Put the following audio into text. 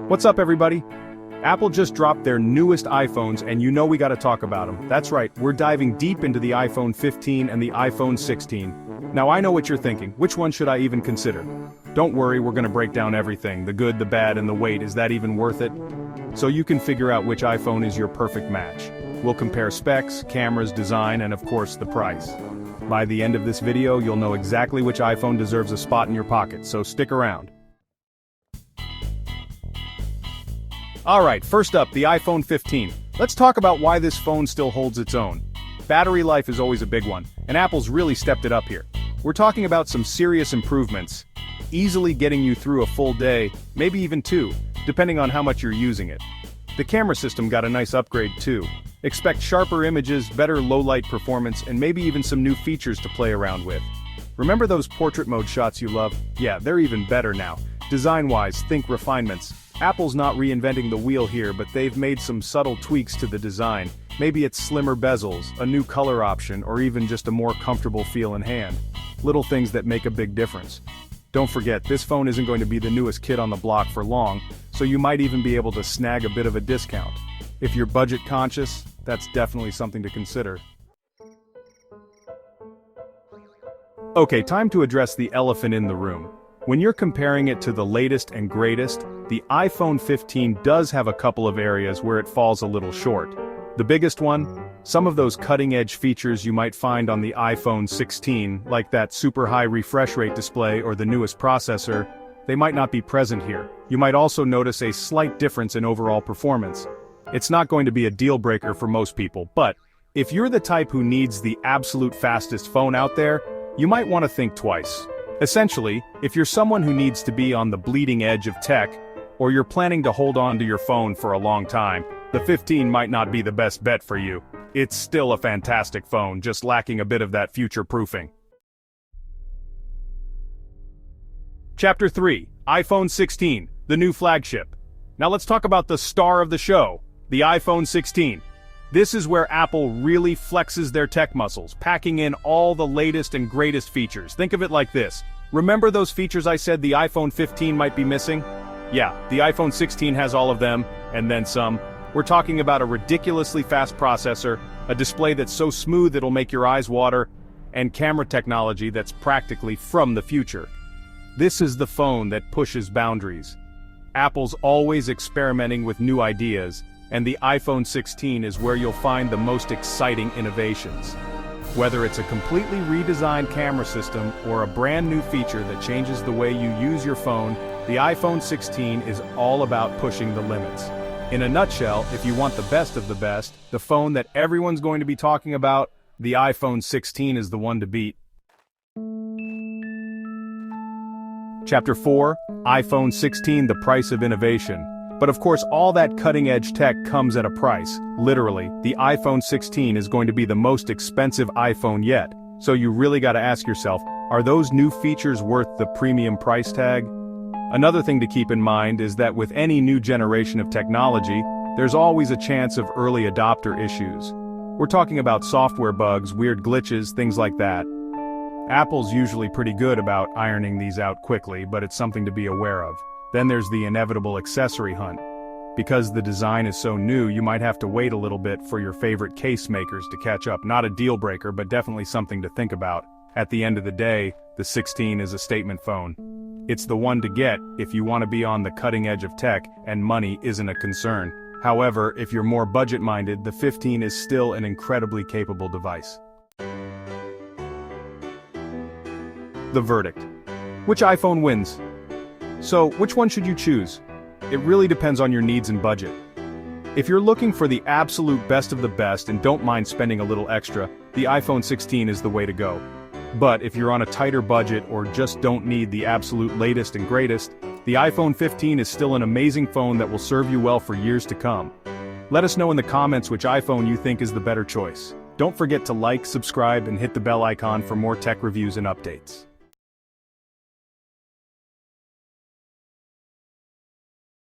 What's up, everybody? Apple just dropped their newest iPhones and you know we gotta talk about them. That's right, we're diving deep into the iPhone 15 and the iPhone 16. Now I know what you're thinking, which one should I even consider? Don't worry, we're gonna break down everything, the good, the bad, and the wait. Is that even worth it? So you can figure out which iPhone is your perfect match. We'll compare specs, cameras, design, and of course the price. By the end of this video, you'll know exactly which iPhone deserves a spot in your pocket, so stick around. Alright, first up, the iPhone 15. Let's talk about why this phone still holds its own. Battery life is always a big one, and Apple's really stepped it up here. We're talking about some serious improvements, easily getting you through a full day, maybe even two, depending on how much you're using it. The camera system got a nice upgrade too. Expect sharper images, better low-light performance, and maybe even some new features to play around with. Remember those portrait mode shots you love? Yeah, they're even better now. Design-wise, think refinements. Apple's not reinventing the wheel here, but they've made some subtle tweaks to the design. Maybe it's slimmer bezels, a new color option, or even just a more comfortable feel in hand. Little things that make a big difference. Don't forget, this phone isn't going to be the newest kid on the block for long, so you might even be able to snag a bit of a discount. If you're budget conscious, that's definitely something to consider. Okay, time to address the elephant in the room. When you're comparing it to the latest and greatest, the iPhone 15 does have a couple of areas where it falls a little short. The biggest one? Some of those cutting-edge features you might find on the iPhone 16, like that super high refresh rate display or the newest processor, they might not be present here. You might also notice a slight difference in overall performance. It's not going to be a deal breaker for most people, but if you're the type who needs the absolute fastest phone out there, you might want to think twice. Essentially, if you're someone who needs to be on the bleeding edge of tech, or you're planning to hold on to your phone for a long time, the 15 might not be the best bet for you. It's still a fantastic phone, just lacking a bit of that future-proofing. Chapter 3, iPhone 16, the new flagship. Now let's talk about the star of the show, the iPhone 16. This is where Apple really flexes their tech muscles, packing in all the latest and greatest features. Think of it like this. Remember those features I said the iPhone 15 might be missing? Yeah, the iPhone 16 has all of them, and then some. We're talking about a ridiculously fast processor, a display that's so smooth it'll make your eyes water, and camera technology that's practically from the future. This is the phone that pushes boundaries. Apple's always experimenting with new ideas, and the iPhone 16 is where you'll find the most exciting innovations. Whether it's a completely redesigned camera system or a brand new feature that changes the way you use your phone, the iPhone 16 is all about pushing the limits. In a nutshell, if you want the best of the best, the phone that everyone's going to be talking about, the iPhone 16 is the one to beat. Chapter 4, iPhone 16, the price of innovation. But of course, all that cutting-edge tech comes at a price. Literally, the iPhone 16 is going to be the most expensive iPhone yet. So you really gotta ask yourself, are those new features worth the premium price tag? Another thing to keep in mind is that with any new generation of technology, there's always a chance of early adopter issues. We're talking about software bugs, weird glitches, things like that. Apple's usually pretty good about ironing these out quickly, but it's something to be aware of. Then there's the inevitable accessory hunt. Because the design is so new, you might have to wait a little bit for your favorite case makers to catch up. Not a deal breaker, but definitely something to think about. At the end of the day, the 16 is a statement phone. It's the one to get if you want to be on the cutting edge of tech and money isn't a concern. However, if you're more budget-minded, the 15 is still an incredibly capable device. The verdict. Which iPhone wins? So, which one should you choose? It really depends on your needs and budget. If you're looking for the absolute best of the best and don't mind spending a little extra, the iPhone 16 is the way to go. But if you're on a tighter budget or just don't need the absolute latest and greatest, the iPhone 15 is still an amazing phone that will serve you well for years to come. Let us know in the comments which iPhone you think is the better choice. Don't forget to like, subscribe, and hit the bell icon for more tech reviews and updates.